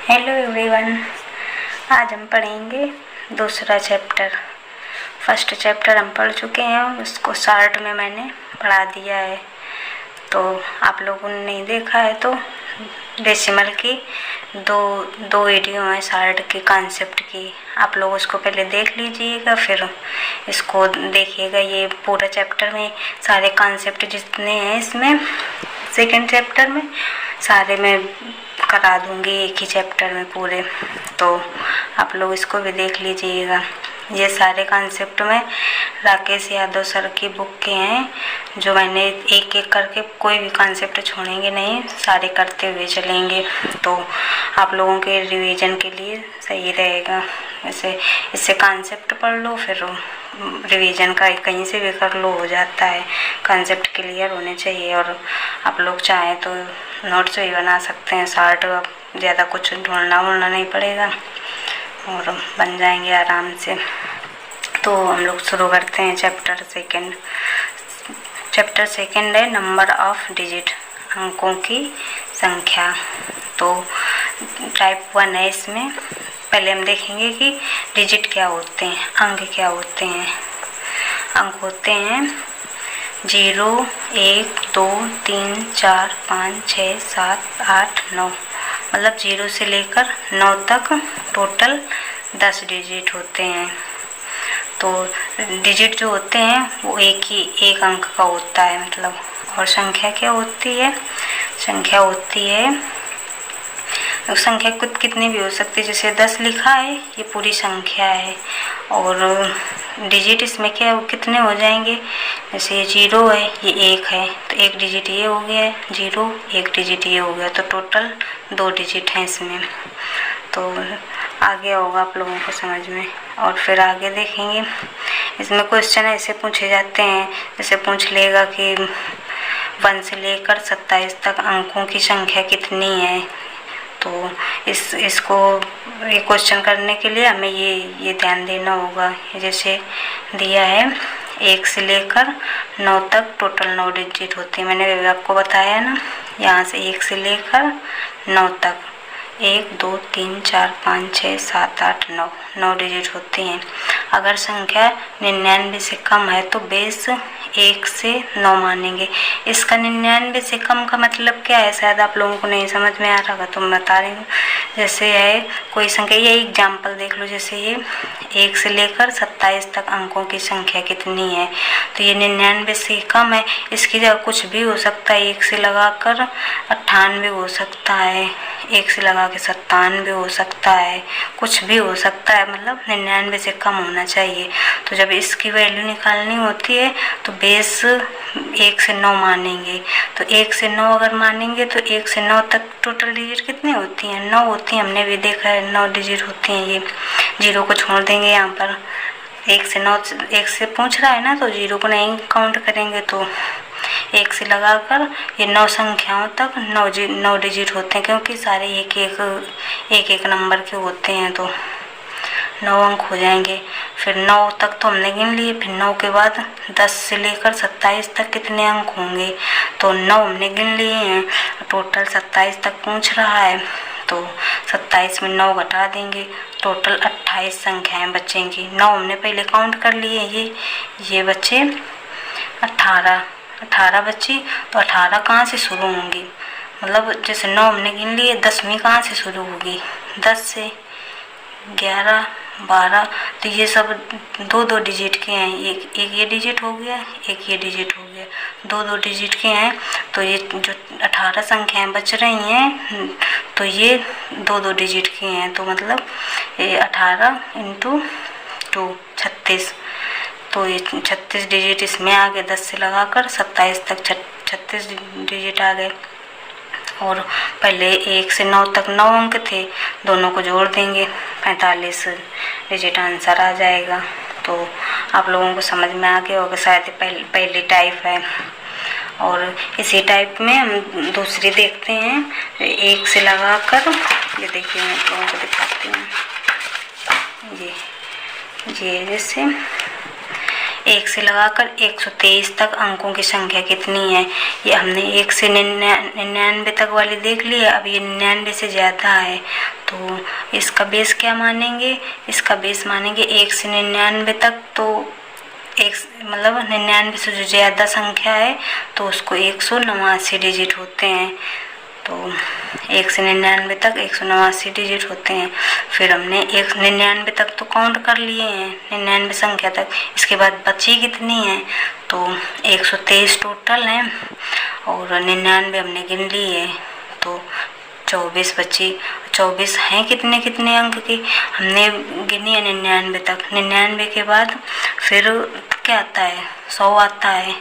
Hello everyone, आज हम पढ़ेंगे दूसरा चैप्टर। फर्स्ट चैप्टर हम पढ़ चुके हैं, उसको शार्ट में मैंने पढ़ा दिया है। तो आप लोगों ने नहीं देखा है तो डेसिमल की दो वीडियो हैं शार्ट की कॉन्सेप्ट की, आप लोग उसको पहले देख लीजिएगा, फिर इसको देखिएगा। ये पूरा चैप्टर में सारे कॉन्सेप्ट जितने हैं इसमें सेकंड चैप्टर में सारे मैं करा दूंगी एक ही चैप्टर में पूरे, तो आप लोग इसको भी देख लीजिएगा। ये सारे कॉन्सेप्ट में राकेश यादव सर की बुक के हैं, जो मैंने एक एक करके कोई भी कॉन्सेप्ट छोड़ेंगे नहीं, सारे करते हुए चलेंगे, तो आप लोगों के रिवीजन के लिए सही रहेगा। ऐसे इससे कॉन्सेप्ट पढ़ लो, फिर रिवीजन का कहीं से भी कर लो, हो जाता है। कॉन्सेप्ट क्लियर होने चाहिए, और आप लोग चाहें तो नोट्स भी बना सकते हैं शार्ट, ज़्यादा कुछ ढूंढना नहीं पड़ेगा और बन जाएंगे आराम से। तो हम लोग शुरू करते हैं चैप्टर सेकंड। चैप्टर सेकंड है नंबर ऑफ डिजिट, अंकों की संख्या। तो टाइप 1 है इसमें। पहले हम देखेंगे कि डिजिट क्या होते हैं, अंक क्या होते हैं। अंक होते हैं 0, 1, 2, 3, 4, 5, 6, 7, 8, 9, मतलब 0 से लेकर 9 तक टोटल 10 डिजिट होते हैं। तो डिजिट जो होते हैं वो एक अंक का होता है मतलब। और संख्या क्या होती है? संख्या होती है, संख्या कितनी भी हो सकती है, जैसे 10 लिखा है ये पूरी संख्या है। और डिजिट इसमें क्या कितने हो जाएंगे, जैसे ये 0 है ये 1 है, तो 1 डिजिट ये हो गया है 0, 1 डिजिट ये हो गया, तो टोटल 2 डिजिट हैं इसमें। तो आगे होगा आप लोगों को समझ में। और फिर आगे देखेंगे, इसमें क्वेश्चन ऐसे पूछे जाते हैं, जैसे पूछ लेगा कि 1 से लेकर 27 तक अंकों की संख्या कितनी है। तो इसको ये क्वेश्चन करने के लिए हमें ये ध्यान देना होगा। जैसे दिया है 1 से लेकर 9 तक टोटल 9 डिजिट होते हैं, मैंने आपको बताया ना। यहाँ से 1 से लेकर 9 तक 1, 2, 3, 4, 5, 6, 7, 8, 9 डिजिट होती हैं। अगर संख्या 99 से कम है तो बेस 1 से 9 मानेंगे। इसका 99 से कम का मतलब क्या है, शायद आप लोगों को नहीं समझ में आ रहा होगा, तो मैं बता रही हूँ। जैसे है कोई संख्या, ये एग्जाम्पल देख लो, जैसे ये 1 से लेकर 27 तक अंकों की संख्या कितनी है, तो ये 99 से कम है। इसकी जगह कुछ भी हो सकता है, 1 से लगाकर 98 हो सकता है, 1 से लगा के 97 हो सकता है, कुछ भी हो सकता है, मतलब 99 से कम होना चाहिए। तो जब इसकी वैल्यू निकालनी होती है तो बेस 1 से 9 मानेंगे। तो 1 से 9 अगर मानेंगे तो 1 से 9 तक टोटल डिजिट कितनी होती हैं? 9 होती हैं, हमने भी देखा है 9 डिजिट होती हैं। ये 0 को छोड़ देंगे यहाँ पर, 1 से 9 1 से पूछ रहा है ना, तो 0 को नहीं काउंट करेंगे। तो 1 से लगाकर ये 9 संख्याओं तक 9 डिजिट होते हैं, क्योंकि सारे एक नंबर के होते हैं, तो 9 अंक हो जाएंगे। फिर 9 तक तो हमने गिन लिए, फिर 9 के बाद 10 से लेकर 27 तक कितने अंक होंगे, तो 9 हमने गिन लिए हैं। टोटल 27 तक पूछ रहा है, तो 27 में 9 घटा देंगे, टोटल 28 संख्याएं बचेंगी। 9 हमने पहले काउंट कर लिए, ये बचे 18 बची। तो 18 कहाँ से शुरू होंगी, मतलब जैसे 9 हमने गिन लिए, 10वीं कहाँ से शुरू होगी, 10 से, 11, 12, तो ये सब 2 डिजिट के हैं। एक ये डिजिट हो गया, एक ये डिजिट हो गया, 2 डिजिट के हैं। तो ये जो 18 संख्याएं बच रही हैं, तो ये 2 डिजिट के हैं, तो मतलब ये 18 × 2 36, तो ये 36 डिजिट इसमें आ गए। 10 से लगाकर 27 तक 36 डिजिट आ गए। और पहले 1 से 9 तक 9 अंक थे, दोनों को जोड़ देंगे, 45 डिजिट आंसर आ जाएगा। तो आप लोगों को समझ में आ गया होगा शायद, पहली टाइप है। और इसी टाइप में हम दूसरी देखते हैं, 1 से लगाकर, ये देखिए मैं आप लोगों को दिखाती हूँ। ये जैसे 1 से लगाकर 123 तक अंकों की संख्या कितनी है। ये हमने 1 से 99 तक वाली देख ली है। अब ये 99 से ज़्यादा है तो इसका बेस क्या मानेंगे, इसका बेस मानेंगे 1 से 99 तक। तो एक मतलब 99 से जो ज़्यादा संख्या है तो उसको 189 डिजिट होते हैं। तो 1 से 99 तक 189 डिजिट होते हैं। फिर हमने 99 तक तो काउंट कर लिए हैं, 99 संख्या तक। इसके बाद बची कितनी है तो 123 टोटल है और 99 हमने गिन ली है तो 24 बची। 24 हैं कितने कितने अंक की हमने गिनी है 99 तक। 99 के बाद फिर क्या आता है, 100 आता है,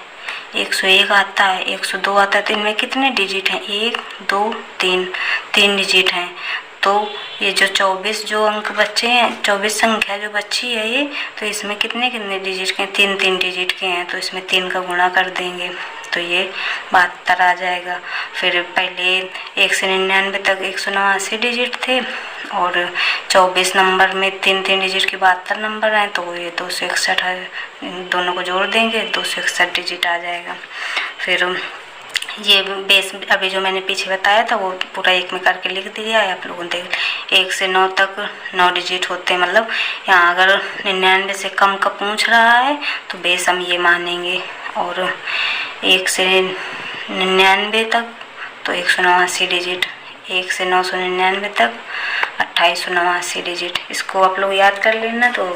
101 आता है, 102 आता है। तो इनमें कितने डिजिट हैं, 1 2 3, 3 डिजिट हैं। तो ये जो 24 जो अंक बचे हैं, 24 संख्या जो बची है ये, तो इसमें कितने कितने डिजिट के हैं, 3 3 डिजिट के हैं। तो इसमें 3 का गुणा कर देंगे तो ये 72 आ जाएगा। फिर पहले 1 से 99 तक 189 डिजिट थे और 24 नंबर में 3 3 डिजिट के 72 नंबर हैं तो ये 261 है। इन दोनों को जोड़ देंगे 261 डिजिट आ जाएगा। फिर ये बेस अभी जो मैंने पीछे बताया था वो पूरा एक में करके लिख दिया है आप लोगों ने देख। 1 से 9 तक 9 डिजिट होते हैं। मतलब यहाँ अगर 99 से कम का पूछ रहा है तो बेस हम ये मानेंगे। और 1 से 99 तक तो 189 डिजिट, 1 से 999 तक 2889 डिजिट। इसको आप लोग याद कर लेना तो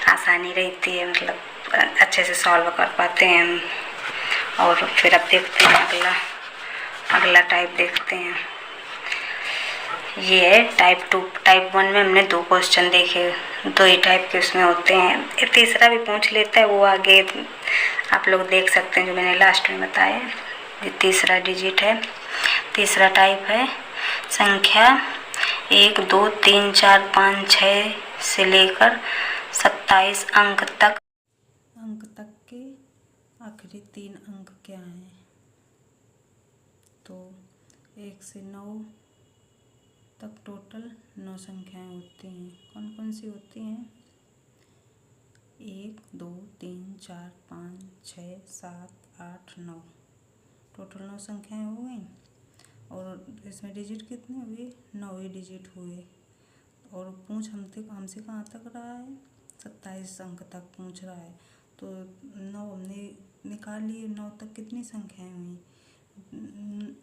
आसानी रहती है, मतलब अच्छे से सॉल्व कर पाते हैं हम। और फिर अब देखते हैं अगला टाइप देखते हैं। ये है टाइप 2। टाइप 1 में हमने 2 क्वेश्चन देखे, 2 ही टाइप के उसमें होते हैं। तीसरा भी पूछ लेता है, वो आगे आप लोग देख सकते हैं जो मैंने लास्ट में बताया। ये तीसरा डिजिट है, तीसरा टाइप है संख्या 1 2 3 4 5 6 से लेकर 27 अंक तक के आखिरी 3 अंक क्या हैं। तो 1 से 9 तक टोटल 9 संख्याएं होती हैं। कौन कौन सी होती हैं, 1 2 3 4 5 6 7 8 9, टोटल 9 संख्याएं हो गई। और इसमें डिजिट कितने हुए, 9 ही डिजिट हुए। और पूछ हमसे कहाँ तक रहा है, 27 अंक तक पूछ रहा है। तो 9 हमने निकाल लिए। 9 तक कितनी संख्याएं हुई,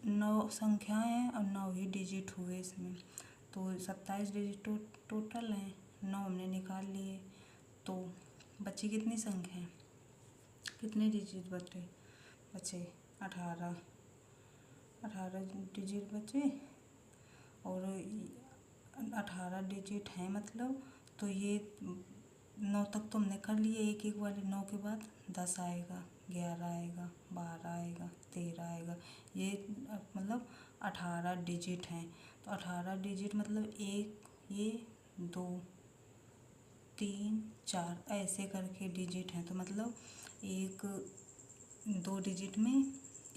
9 संख्याएं हैं और 9 ही डिजिट हुए इसमें। तो 27 डिजिट टोटल हैं, 9 हमने निकाल लिए। तो बची कितनी संख्याएं, कितने डिजिट बचे 18 डिजिट बचे। और 18 डिजिट हैं मतलब। तो ये 9 तक तो हमने कर लिए, एक एक वाले 9 के बाद 10 आएगा, 11 आएगा, 12 आएगा, 13 आएगा। ये मतलब 18 डिजिट हैं। तो 18 डिजिट मतलब 1 ये 2 3 4 ऐसे करके डिजिट हैं। तो मतलब 1 2 डिजिट में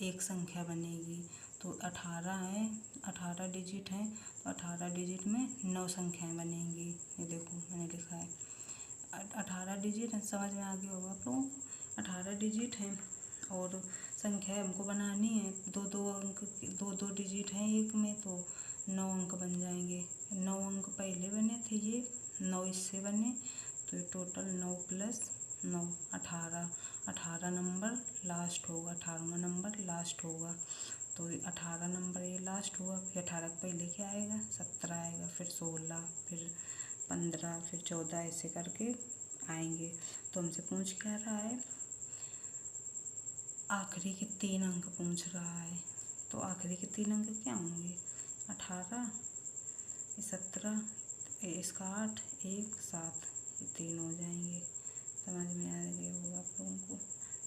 एक संख्या बनेगी। तो 18 है, 18 डिजिट हैं तो 18 डिजिट में 9 संख्याएं बनेंगी। ये देखो मैंने लिखा है 18 डिजिट है, समझ में आ गया होगा आप लोगों को। 18 डिजिट हैं और संख्या हमको बनानी है। 2 अंक 2 डिजिट हैं एक में तो 9 अंक बन जाएंगे। 9 अंक पहले बने थे, ये 9 इससे बने। तो ये टोटल 9 प्लस 9 18 नंबर लास्ट होगा, 18वां नंबर लास्ट होगा। तो 18 नंबर ये लास्ट हुआ। फिर 18 पहले क्या आएगा, 17 आएगा, फिर 16, फिर 15, फिर 14 ऐसे करके आएंगे। तो हमसे पूछ क्या रहा है, आखिरी के 3 अंक पूछ रहा है। तो आखिरी के 3 अंक क्या होंगे, 18 17 इसका 8 1 7, ये 3 हो जाएंगे। समझ में आ गया होगा आप लोगों को।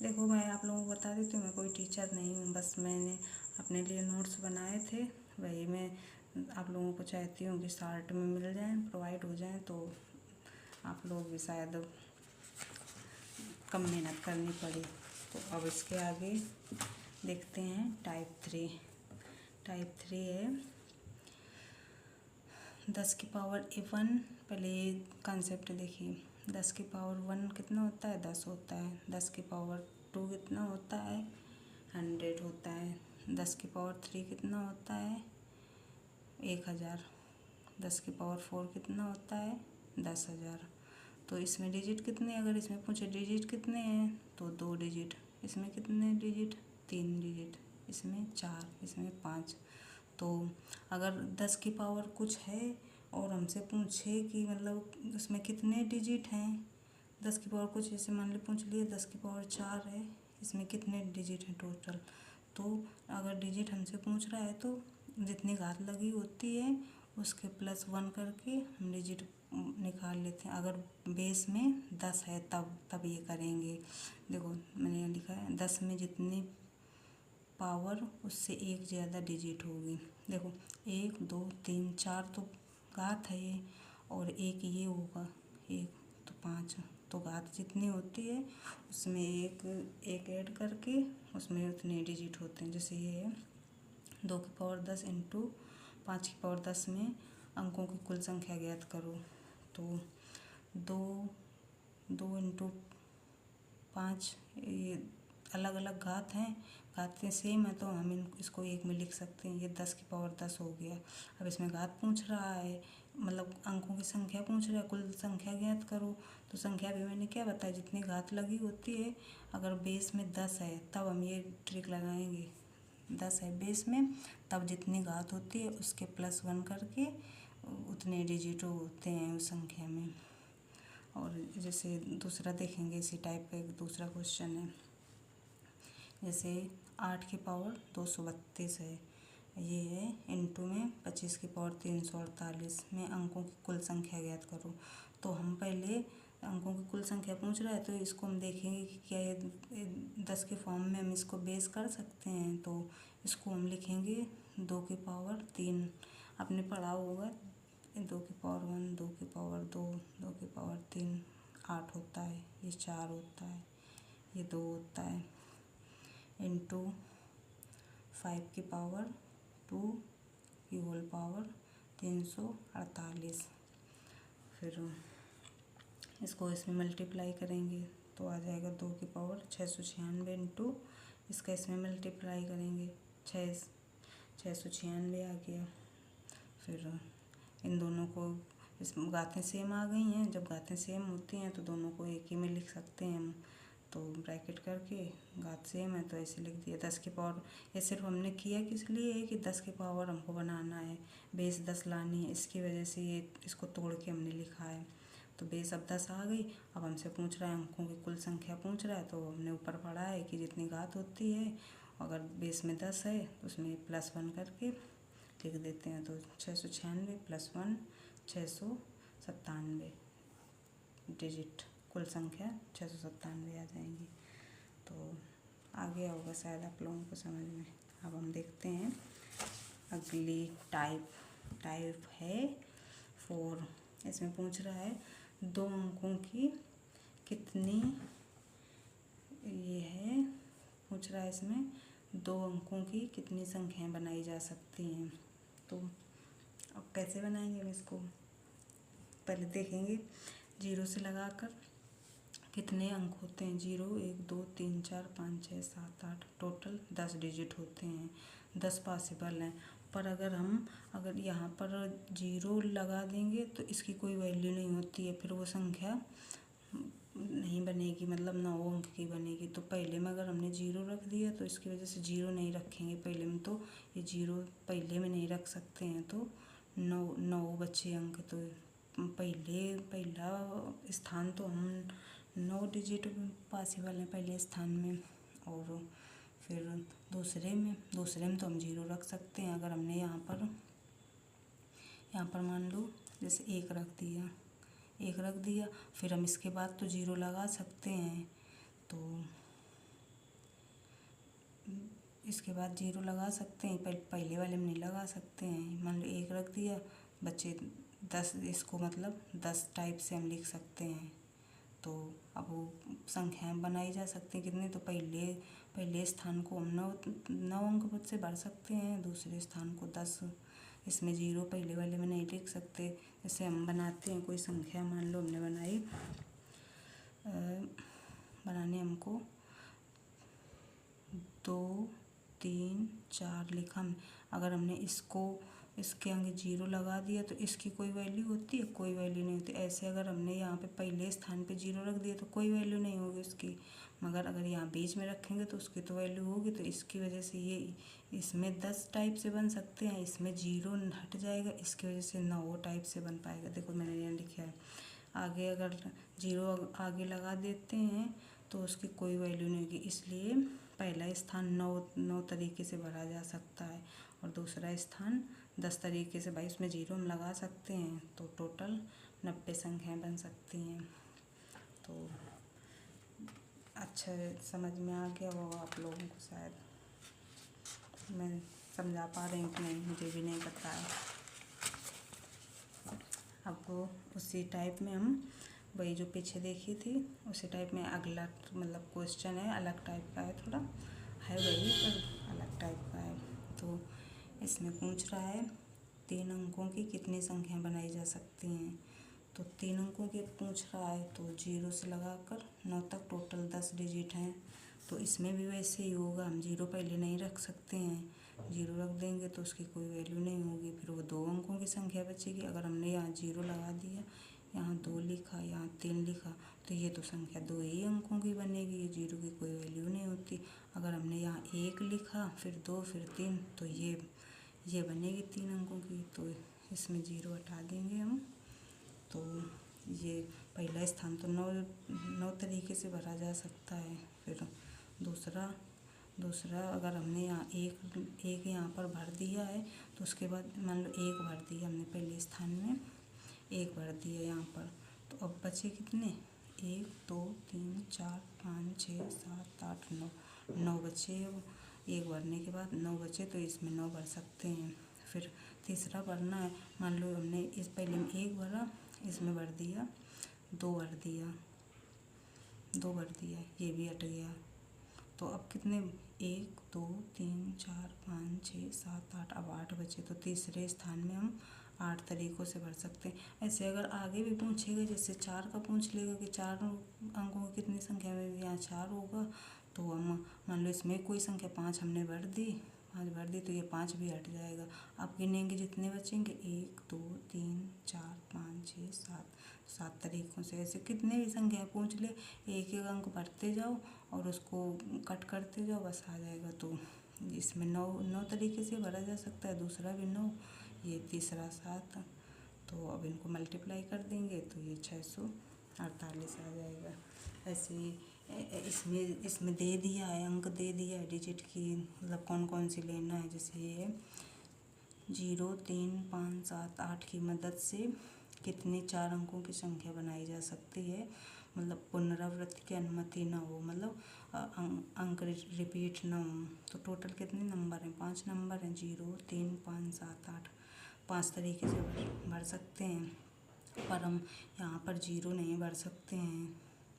देखो मैं आप लोगों को बता देती हूँ, मैं कोई टीचर नहीं हूँ, बस मैंने अपने लिए नोट्स बनाए थे, वही मैं आप लोगों को चाहती हूँ कि शॉर्ट में मिल जाएं, प्रोवाइड हो जाएं, तो आप लोग भी शायद कम मेहनत करनी पड़े। तो अब इसके आगे देखते हैं टाइप 3। टाइप 3 है 10 की पावर 1। पहले कंसेप्ट देखिए, 10 की पावर 1 कितना होता है? 10 होता है। 10 की पावर 2 कितना होता है? 100 होता है। 10 की पावर 3 कितना होता है? 1000। 10 की पावर 4 कितना होता है? 10,000। तो इसमें डिजिट कितने, अगर इसमें पूछे डिजिट कितने हैं तो 2 डिजिट। इसमें कितने डिजिट? 3 डिजिट। इसमें 4, इसमें 5। तो अगर 10 की पावर कुछ है और हमसे पूछे कि मतलब उसमें कितने डिजिट हैं, 10 की पावर कुछ ऐसे मान ली पूछ लिए 10 की पावर 4 है, इसमें कितने डिजिट हैं टोटल। तो अगर डिजिट हमसे पूछ रहा है तो जितनी घात लगी होती है उसके +1 करके हम डिजिट निकाल लेते हैं। अगर बेस में 10 है तब ये करेंगे। देखो मैंने यहाँ लिखा है 10 में जितनी पावर उससे एक ज़्यादा डिजिट होगी। देखो 1 2 3 4 तो घात है ये, और एक ये होगा 1 तो 5। तो घात जितनी होती है उसमें एक ऐड करके उसमें उतने डिजिट होते हैं। जैसे ये है 2 की पावर 10 इंटू 5 की पावर 10 में अंकों की कुल संख्या ज्ञात करो। तो 2 इंटू 5 ये अलग अलग घात हैं, घातें सेम है तो हम इसको एक में लिख सकते हैं। ये 10 की पावर 10 हो गया। अब इसमें घात पूछ रहा है, मतलब अंकों की संख्या पूछ रहा है, कुल संख्या ज्ञात करो। तो संख्या भी मैंने क्या बताया, जितनी घात लगी होती है अगर बेस में 10 है तब हम ये ट्रिक लगाएंगे। 10 है बेस में तब जितनी घात होती है उसके +1 करके उतने डिजिट होते हैं उस संख्या में। और जैसे दूसरा देखेंगे इसी टाइप का एक दूसरा क्वेश्चन है। जैसे 8 की पावर 232 है, ये है इंटू में 25 की पावर 348 में अंकों की कुल संख्या ज्ञात करो। तो हम पहले अंकों की कुल संख्या पूछ रहा है तो इसको हम देखेंगे कि क्या ये 10 के फॉर्म में हम इसको बेस कर सकते हैं। तो इसको हम लिखेंगे 2 की पावर 3। आपने पढ़ा होगा 2 की पावर 1, 2 की पावर 2, 2 की पावर 3 8 होता है, ये 4 होता है, ये 2 होता है, इंटू 5 की पावर 2 की होल पावर 348। फिर इसको इसमें मल्टीप्लाई करेंगे तो आ जाएगा 2 की पावर 696 इंटू इसका इसमें मल्टीप्लाई करेंगे 696 आ गया। फिर इन दोनों को इस घातें सेम आ गई हैं। जब घातें सेम होती हैं तो दोनों को एक ही में लिख सकते हैं हम। तो ब्रैकेट करके घात सेम है तो ऐसे लिख दिया 10 की पावर। ये सिर्फ हमने किया किस लिए है कि 10 की पावर हमको बनाना है, बेस 10 लानी है, इसकी वजह से ये इसको तोड़ के हमने लिखा है। तो बेस अब 10 आ गई। अब हमसे पूछ रहा है अंकों की कुल संख्या पूछ रहा है तो हमने ऊपर पढ़ा है कि जितनी घात होती है अगर बेस में 10 है तो उसमें +1 करके लिख देते हैं। तो 696 +1 697 डिजिट, कुल संख्या 697 आ जाएंगी। तो आ गया होगा शायद आप लोगों को समझ में। अब हम देखते हैं अगली टाइप है 4। इसमें पूछ रहा है 2 अंकों की कितनी, ये है पूछ रहा है इसमें 2 अंकों की कितनी संख्याएं बनाई जा सकती हैं। तो अब कैसे बनाएंगे हम इसको, पहले देखेंगे 0 से लगाकर कितने अंक होते हैं। 0 1 2 3 4 5 6 7 8 टोटल 10 डिजिट होते हैं। 10 पॉसिबल हैं, पर अगर यहाँ पर 0 लगा देंगे तो इसकी कोई वैल्यू नहीं होती है, फिर वो संख्या नहीं बनेगी, मतलब 9 अंक की बनेगी। तो पहले में अगर हमने 0 रख दिया तो इसकी वजह से 0 नहीं रखेंगे पहले में, तो ये 0 पहले में नहीं रख सकते हैं। तो 9 बचे अंक। तो पहला स्थान तो हम 9 डिजिट पॉसिबल है पहले स्थान में। और फिर दूसरे में तो हम 0 रख सकते हैं। अगर हमने यहाँ पर मान लो जैसे 1 रख दिया फिर हम इसके बाद तो 0 लगा सकते हैं। तो इसके बाद 0 लगा सकते हैं, पहले वाले में नहीं लगा सकते हैं। मान लो 1 रख दिया, बच्चे 10, इसको मतलब 10 टाइप से हम लिख सकते हैं। तो अब वो संख्याएं बनाई जा सकती हैं कितने, तो पहले स्थान को हम 9 अंक से भर सकते हैं, दूसरे स्थान को 10। इसमें 0 पहले वाले में नहीं लिख सकते। जैसे हम बनाते हैं कोई संख्या, मान लो हमने बनाई बनाने हमको 2 3 4 लिखा हमने। अगर हमने इसके आगे 0 लगा दिया तो इसकी कोई वैल्यू होती है? कोई वैल्यू नहीं होती। ऐसे अगर हमने यहाँ पे पहले स्थान पे 0 रख दिया तो कोई वैल्यू नहीं होगी उसकी, मगर अगर यहाँ बीच में रखेंगे तो उसकी तो वैल्यू होगी। तो इसकी वजह से ये इसमें 10 टाइप से बन सकते हैं, इसमें 0 हट जाएगा, इसकी वजह से 9 टाइप से बन पाएगा। देखो मैंने यहाँ लिखा है। आगे अगर 0 आगे लगा देते हैं तो उसकी कोई वैल्यू नहीं होगी, इसलिए पहला स्थान 9 तरीके से भरा जा सकता है और दूसरा स्थान 10 तरीके से। भाई उसमें 0 हम लगा सकते हैं तो टोटल 90 संख्याएं बन सकती हैं। तो अच्छा समझ में आ गया होगा आप लोगों को, शायद मैं समझा पा रही हूँ कि नहीं मुझे भी नहीं पता है। आपको उसी टाइप में हम वही जो पीछे देखी थी उसी टाइप में अगला मतलब क्वेश्चन है, अलग टाइप का है, थोड़ा है वही पर अलग टाइप का है। तो इसमें पूछ रहा है 3 अंकों की कितनी संख्या बनाई जा सकती हैं। तो 3 अंकों के पूछ रहा है तो 0 से लगाकर 9 तक टोटल 10 डिजिट हैं। तो इसमें भी वैसे ही होगा, हम 0 पहले नहीं रख सकते हैं, 0 रख देंगे तो उसकी कोई वैल्यू नहीं होगी। फिर वो 2 अंकों की संख्या बचेगी। अगर हमने यहाँ 0 लगा दिया, यहाँ 2 लिखा, यहाँ 3 लिखा तो ये तो संख्या 2 ही अंकों की बनेगी, ये 0 की कोई वैल्यू नहीं होती। अगर हमने यहाँ 1 लिखा, फिर 2, फिर 3 तो ये बनेगी 3 अंकों की। तो इसमें 0 हटा देंगे हम। तो ये पहला स्थान तो 9 तरीके से भरा जा सकता है। फिर दूसरा अगर हमने यहाँ एक यहाँ पर भर दिया है तो उसके बाद मान लो 1 भर दिया हमने, पहले स्थान में 1 भर दिया यहाँ पर, तो अब बचे कितने? 1 2 3 4 5 6 7 8 9 बचे। अब 1 भरने के बाद 9 बचे तो इसमें 9 भर सकते हैं। फिर तीसरा भरना है, मान लो हमने इस पहले में 1 भरा, इसमें भर दिया 2 भर दिया, ये भी हट गया। तो अब कितने? 1 2 3 4 5 6 7 8, अब 8 बचे। तो तीसरे स्थान में हम 8 तरीक़ों से भर सकते हैं। ऐसे अगर आगे भी पूछेगा, जैसे 4 का पूछ लेगा कि 4 अंकों की कितनी संख्या में, यहाँ 4 होगा तो हम मान लो इसमें कोई संख्या 5 हमने भर दी, 5 भर दी तो ये 5 भी हट जाएगा। आप गिनेंगे जितने बचेंगे 1 2 3 4 5 6 7 तरीक़ों से। ऐसे कितने भी संख्या पूछ ले, एक एक अंक भरते जाओ और उसको कट करते जाओ, बस आ जाएगा। तो इसमें 9 तरीके से भरा जा सकता है, दूसरा भी 9, ये तीसरा 7। तो अब इनको मल्टीप्लाई कर देंगे तो ये 648 आ जाएगा। ऐसे ही इसमें दे दिया है, अंक दे दिया है डिजिट की, मतलब कौन कौन सी लेना है। जैसे ये 0 3 5 7 8 की मदद से कितने 4 अंकों की संख्या बनाई जा सकती है, मतलब पुनरावृत्ति की अनुमति ना हो, मतलब अंक रिपीट ना हो। तो टोटल कितने नंबर हैं? 5 नंबर हैं। 0 3 5 7 8, 5 तरीके से भर सकते हैं। पर हम यहाँ पर 0 नहीं भर सकते हैं,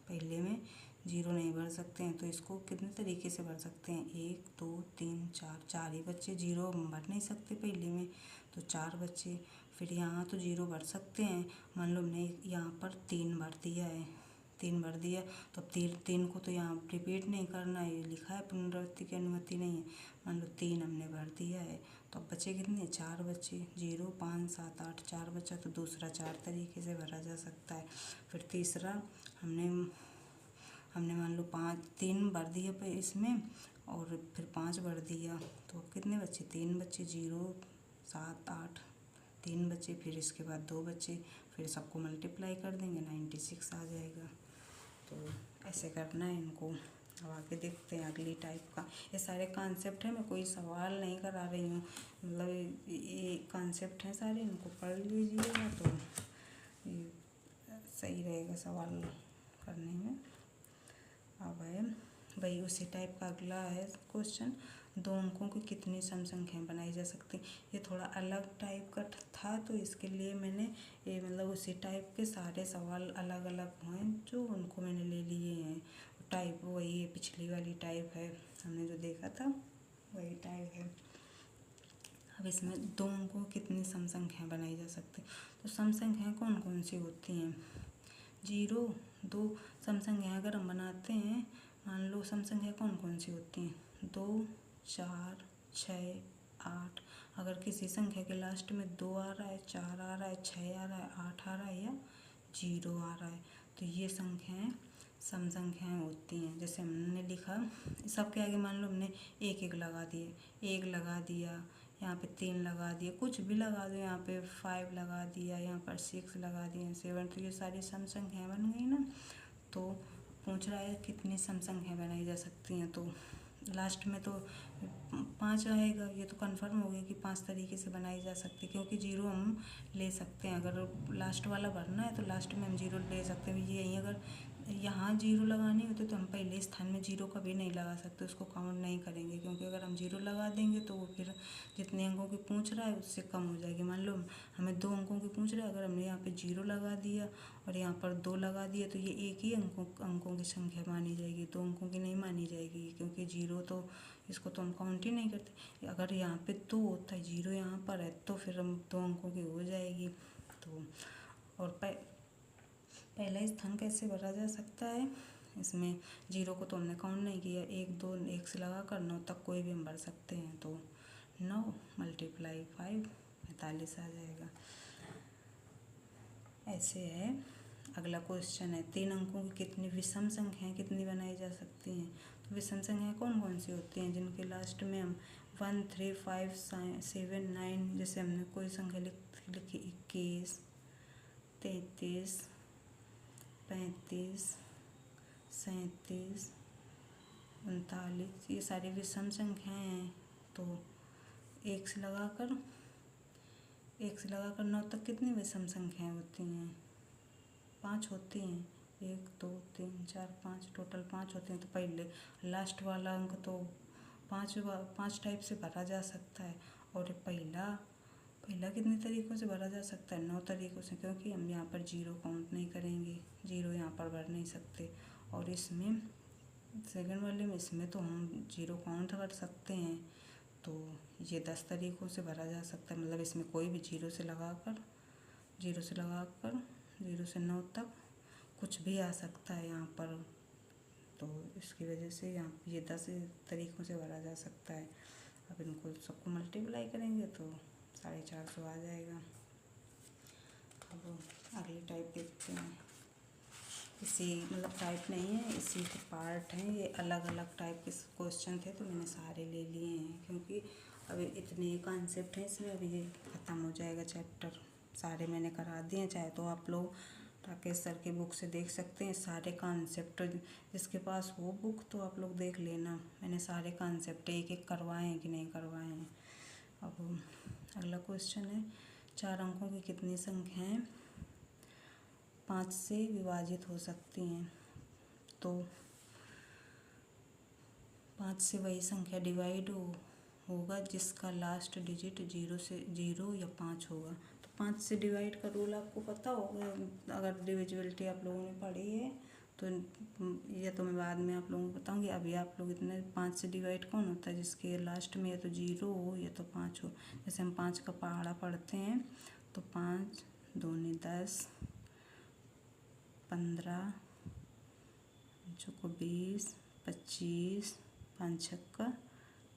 पहले में 0 नहीं भर सकते हैं। तो इसको कितने तरीके से भर सकते हैं? 1 2 3 4 ही बच्चे, 0 हम भर नहीं सकते पहले में, तो 4 बच्चे। फिर यहाँ तो 0 भर सकते हैं, मान लो हमने यहाँ पर 3 भर दिया है, 3 भर दिया तो अब 3 को तो यहाँ रिपीट नहीं करना है, लिखा है पुनरावृत्ति की अनुमति नहीं है। मान लो 3 हमने भर दिया है तो अब बचे कितने? 4 बचे। 0 5 7 8, 4 बचा तो दूसरा 4 तरीके से भरा जा सकता है। फिर तीसरा हमने मान लो 3 भर दिया पे इसमें और फिर 5 भर दिया तो कितने बचे? 3 बचे। 0 7 8, 3 बचे। फिर इसके बाद 2 बचे, फिर सबको मल्टीप्लाई कर देंगे 96 आ जाएगा। तो ऐसे करना है इनको। अब आगे देखते हैं अगली टाइप का। ये सारे कॉन्सेप्ट हैं, मैं कोई सवाल नहीं करा रही हूँ, मतलब ये कॉन्सेप्ट हैं सारे, इनको पढ़ लीजिएगा तो ये सही रहेगा सवाल करने में। अब है वही उसी टाइप का अगला है क्वेश्चन, 2 अंकों की कितनी सम संख्याएं बनाई जा सकती। ये थोड़ा अलग टाइप का था तो इसके लिए मैंने ये मतलब उसी टाइप के सारे सवाल अलग अलग हैं जो उनको मैंने ले लिए हैं। टाइप वही है, पिछली वाली टाइप है, हमने जो देखा था वही टाइप है। अब इसमें 2 अंकों की कितनी सम संख्याएं बनाई जा सकती। तो सम संख्याएं कौन कौन सी होती हैं? जीरो दो सम संख्या अगर हम बनाते हैं, मान लो सम संख्या कौन कौन सी होती हैं, 2 4 6 8। अगर किसी संख्या के लास्ट में 2 आ रहा है, 4 आ रहा है, 6 आ रहा है, 8 आ रहा है या 0 आ रहा है, तो ये संख्याएं सम संख्याएं होती हैं। जैसे हमने लिखा, सबके आगे मान लो हमने एक एक लगा दिए, 1 लगा दिया, यहाँ पे 3 लगा दिए, कुछ भी लगा दो, यहाँ पे 5 लगा दिया, यहाँ पर 6 लगा दिए, 7, तो ये सारी सम संख्याएं बन गई ना। तो पूछ रहा है कितनी सम संख्याएं बनाई जा सकती हैं, तो लास्ट में तो 5 आएगा। ये तो कंफर्म हो गया कि 5 तरीके से बनाई जा सकती है, क्योंकि 0 हम ले सकते हैं। अगर लास्ट वाला भरना है तो लास्ट में हम 0 ले सकते हैं। ये यहीं अगर यहाँ 0 लगानी होती तो हम पहले स्थान में 0 कभी नहीं लगा सकते, उसको काउंट नहीं करेंगे, क्योंकि अगर हम 0 लगा देंगे तो वो फिर जितने अंकों की पूछ रहा है उससे कम हो जाएगी। मान लो हमें 2 अंकों की पूछ रहा है, अगर हमने यहाँ पे 0 लगा दिया और यहाँ पर 2 लगा दिया तो ये एक ही अंकों की संख्या मानी जाएगी, 2 अंकों की नहीं मानी जाएगी, क्योंकि 0 तो इसको तो हम काउंट ही नहीं करते। अगर यहाँ पे 2 होता है, 0 यहाँ पर है, तो फिर हम 2 अंकों की हो जाएगी। तो और पहला स्थान कैसे भरा जा सकता है, इसमें 0 को तो हमने काउंट नहीं किया, 1 2 1 से लगा कर 9 तक कोई भी हम भर सकते हैं। तो 9 × 5 45 आ जाएगा। ऐसे है। अगला क्वेश्चन है, 3 अंकों की कितनी विषम संख्याएं कितनी बनाई जा सकती हैं। तो विषम संख्याएं कौन कौन सी होती हैं, जिनके लास्ट में हम 1 3 5 7 9, जैसे हमने कोई संख्या लिखी 21 33 35 37 39, ये सारी विषम संख्याएं हैं। तो 1 से लगाकर 9 तक कितनी विषम संख्याएं होती हैं, 5 होती हैं। 1 2 3 4 5, टोटल 5 होते हैं। तो पहले लास्ट वाला अंक तो 5 टाइप से भरा जा सकता है। और पहला कितने तरीक़ों से भरा जा सकता है, 9 तरीक़ों से, क्योंकि हम यहाँ पर 0 काउंट नहीं करेंगे, 0 यहाँ पर भर नहीं सकते। और इसमें सेकंड वाले में इसमें तो हम 0 काउंट कर सकते हैं। तो ये 10 तरीक़ों से भरा जा सकता है, मतलब इसमें कोई भी 0 से लगाकर 0 से 9 तक कुछ भी आ सकता है यहाँ पर। तो इसकी वजह से यहाँ ये 10 तरीक़ों से भरा जा सकता है। अब इनको सबको मल्टीप्लाई करेंगे तो 450 आ जाएगा। अब अगली टाइप देखते हैं। इसी मतलब टाइप नहीं है, इसी के पार्ट हैं, ये अलग अलग टाइप के क्वेश्चन थे तो मैंने सारे ले लिए हैं, क्योंकि अभी इतने कॉन्सेप्ट हैं इसमें, अभी ये ख़त्म हो जाएगा चैप्टर। सारे मैंने करा दिए हैं, चाहे तो आप लोग राकेश सर की बुक से देख सकते हैं सारे कॉन्सेप्ट। जिसके पास हो बुक तो आप लोग देख लेना, मैंने सारे कॉन्सेप्ट एक एक करवाए हैं कि नहीं करवाए हैं। अब अगला क्वेश्चन है, 4 अंकों की कितनी संख्याएं 5 से विभाजित हो सकती हैं। तो 5 से वही संख्या डिवाइड होगा जिसका लास्ट डिजिट 0 या 5 होगा। तो 5 से डिवाइड का रूल आपको पता होगा, अगर डिविजिबिलिटी आप लोगों ने पढ़ी है तो ये तो मैं बाद में आप लोगों को बताऊंगी। अभी आप लोग इतने 5 से डिवाइड कौन होता है, जिसके लास्ट में या तो 0 हो या तो 5 हो। जैसे हम 5 का पहाड़ा पढ़ते हैं तो 5 दूनी 10 15 चौको 20 25 5 छक्का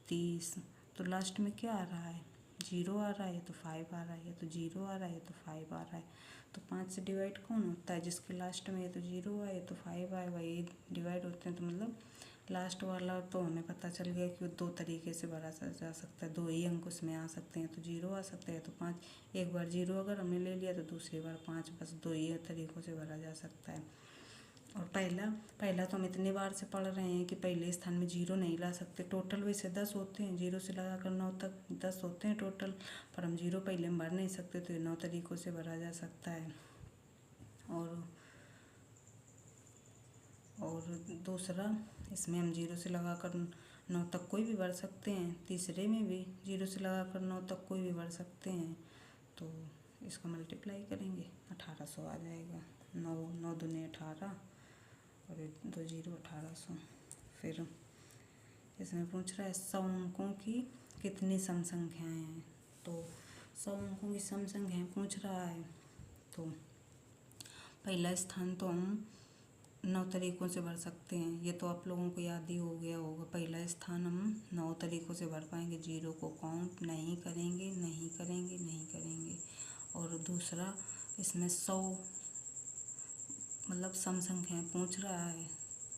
30। तो लास्ट में क्या आ रहा है, 0 आ रहा है या तो 5 आ रहा है, या तो 0 आ रहा है या तो 5 आ रहा है। तो 5 से डिवाइड कौन होता है, जिसके लास्ट में या तो 0 आए या तो 5 आए, वही डिवाइड होते हैं। तो मतलब लास्ट वाला तो हमें पता चल गया कि वो 2 तरीके से भरा जा सकता है, 2 ही अंक उसमें आ सकते हैं, तो 0 आ सकता है तो 5। एक बार 0 अगर हमने ले लिया तो दूसरी बार 5, बस 2 ही तरीक़ों से भरा जा सकता है। और पहला तो हम इतनी बार से पढ़ रहे हैं कि पहले स्थान में 0 नहीं ला सकते। टोटल वैसे 10 होते हैं, 0 से लगा कर 9 तक 10 होते हैं टोटल, पर हम 0 पहले हम भर नहीं सकते, तो ये 9 तरीक़ों से भरा जा सकता है। और दूसरा, इसमें हम 0 से लगा कर 9 तक कोई भी भर सकते हैं। तीसरे में भी 0 से लगा कर 9 तक कोई भी भर सकते हैं। तो इसको मल्टीप्लाई करेंगे 1800 आ जाएगा। 9 दूनी 18 और 2 0 1800। फिर इसमें पूछ रहा है 100 अंकों की कितनी सम संख्याएं हैं। तो 100 अंकों की सम संख्याएं पूछ रहा है। तो पहला स्थान तो हम 9 तरीक़ों से भर सकते हैं, ये तो आप लोगों को याद ही हो गया होगा। पहला स्थान हम 9 तरीक़ों से भर पाएंगे, 0 को काउंट नहीं करेंगे, नहीं करेंगे, नहीं करेंगे। और दूसरा, इसमें 100 मतलब सम संख्याएँ पूछ रहा है,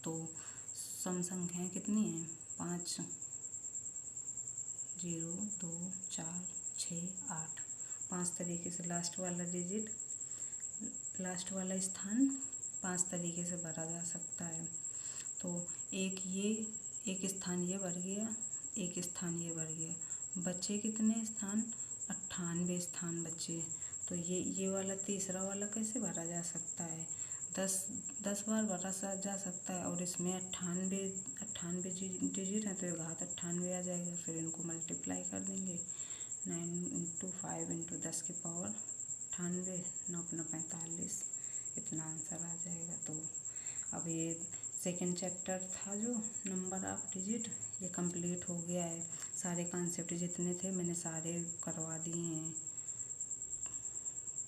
तो सम संख्याएँ कितनी हैं? 5, 0, 2, 4, 6, 8। 5 तरीके से लास्ट वाला स्थान 5 तरीके से भरा जा सकता है। तो एक स्थान ये भर गया, एक स्थान ये भर गया। बचे कितने स्थान? 98 स्थान बचे। तो ये वाला तीसरा वाला कैसे भरा जा सकता है? 10 बार भरा जा सकता है। और इसमें 98 डिजिट है, तो ये घात 98 आ जाएगा। फिर इनको मल्टीप्लाई कर देंगे, 9 × 5 × 10 की पावर 98, 9 × 45, इतना आंसर आ जाएगा। तो अब ये सेकंड चैप्टर था जो नंबर ऑफ डिजिट, ये कंप्लीट हो गया है। सारे कॉन्सेप्ट जितने थे मैंने सारे करवा दिए हैं,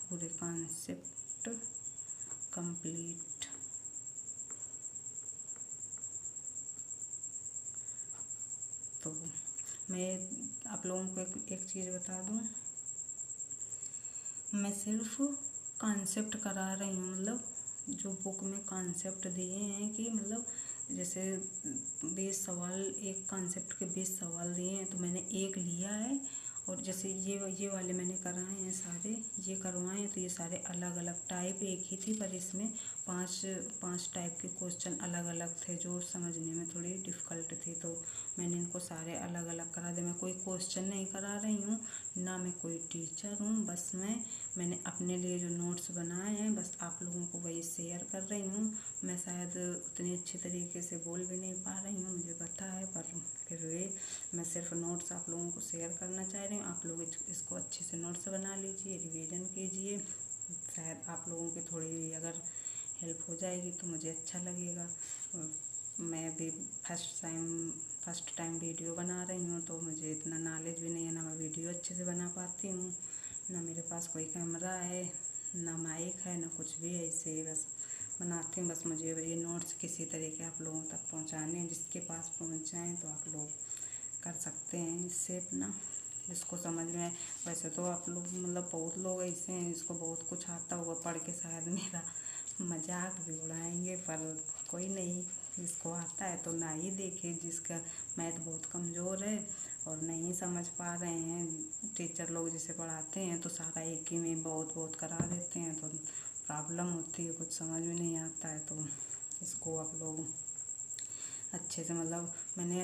पूरे कॉन्सेप्ट कंप्लीट। तो मैं आप लोगों को एक चीज़ बता दूं, मैं सिर्फ कॉन्सेप्ट करा रही हूँ। मतलब जो बुक में कॉन्सेप्ट दिए हैं कि मतलब जैसे 20 सवाल, एक कॉन्सेप्ट के 20 सवाल दिए हैं, तो मैंने एक लिया है। और जैसे ये वाले मैंने कराए हैं सारे, ये करवाए हैं, तो ये सारे अलग अलग टाइप एक ही थी, पर इसमें 5 टाइप के क्वेश्चन अलग अलग थे जो समझने में थोड़ी डिफ़िकल्ट थी। तो मैंने इनको सारे अलग अलग करा दिए। मैं कोई क्वेश्चन नहीं करा रही हूँ, ना मैं कोई टीचर हूँ, बस मैंने अपने लिए जो नोट्स बनाए हैं बस आप लोगों को वही शेयर कर रही हूँ। मैं शायद उतनी अच्छी तरीके से बोल भी नहीं पा रही हूँ, मुझे पता है, पर फिर भी मैं सिर्फ नोट्स आप लोगों को शेयर करना चाह रही हूँ। आप लोग इसको अच्छे से नोट्स बना लीजिए, रिवीजन कीजिए। शायद आप लोगों की थोड़ी अगर हेल्प हो जाएगी तो मुझे अच्छा लगेगा। मैं भी फर्स्ट टाइम वीडियो बना रही हूँ, तो मुझे इतना नॉलेज भी नहीं है, ना मैं वीडियो अच्छे से बना पाती हूँ, ना मेरे पास कोई कैमरा है, ना माइक है, ना कुछ भी है। ऐसे ही बस बनाती हूँ। बस मुझे ये नोट्स किसी तरीके आप लोगों तक पहुँचाने हैं, जिसके पास पहुँचाएँ तो आप लोग कर सकते हैं इससे अपना, जिसको समझ में। वैसे तो आप लोग मतलब बहुत लोग ऐसे हैं जिसको बहुत कुछ आता होगा, पढ़ के शायद मेरा मजाक भी उड़ाएंगे, पर कोई नहीं, जिसको आता है तो ना ही देखे। जिसका मैथ बहुत कमज़ोर है और नहीं समझ पा रहे हैं, टीचर लोग जिसे पढ़ाते हैं तो सारा एक ही में बहुत करा देते हैं, तो प्रॉब्लम होती है, कुछ समझ में नहीं आता है। तो इसको आप लोग अच्छे से, मतलब मैंने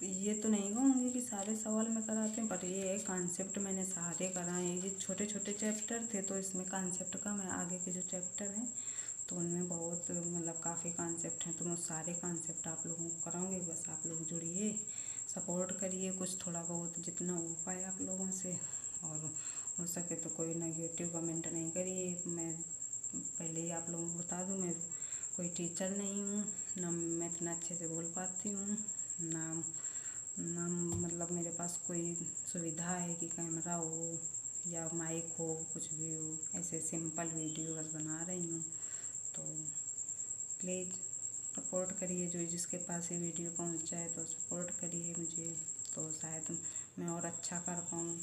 ये तो नहीं कहूँगी कि सारे सवाल मैं कराती हूँ, पर ये है कॉन्सेप्ट मैंने सारे कराए हैं। ये छोटे छोटे चैप्टर थे, तो इसमें कॉन्सेप्ट का मैं आगे के जो चैप्टर हैं तो उनमें बहुत मतलब काफ़ी कॉन्सेप्ट हैं, तो मैं सारे कॉन्सेप्ट आप लोगों को कराऊँगी। बस आप लोग जुड़िए, सपोर्ट करिए, कुछ थोड़ा बहुत जितना हो पाए आप लोगों से, और हो सके तो कोई नेगेटिव कमेंट नहीं करिए। मैं पहले ही आप लोगों को बता दूँ, मैं कोई टीचर नहीं हूँ, ना मैं इतना अच्छे से बोल पाती हूँ, ना मतलब मेरे पास कोई सुविधा है कि कैमरा हो या माइक हो, कुछ भी हो। ऐसे सिंपल वीडियो बस बना रही हूँ। तो प्लीज़ सपोर्ट करिए, जो जिसके पास ये वीडियो पहुँच जाए तो सपोर्ट करिए मुझे, तो शायद मैं और अच्छा कर पाऊँ।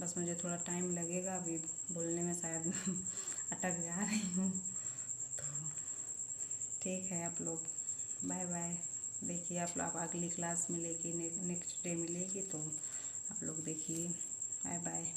बस मुझे थोड़ा टाइम लगेगा, अभी बोलने में शायद अटक जा रही हूँ। तो ठीक है, आप लोग बाय बाय। देखिए आप अगली क्लास मिलेगी, नेक्स्ट डे मिलेगी, तो आप लोग देखिए। Bye bye.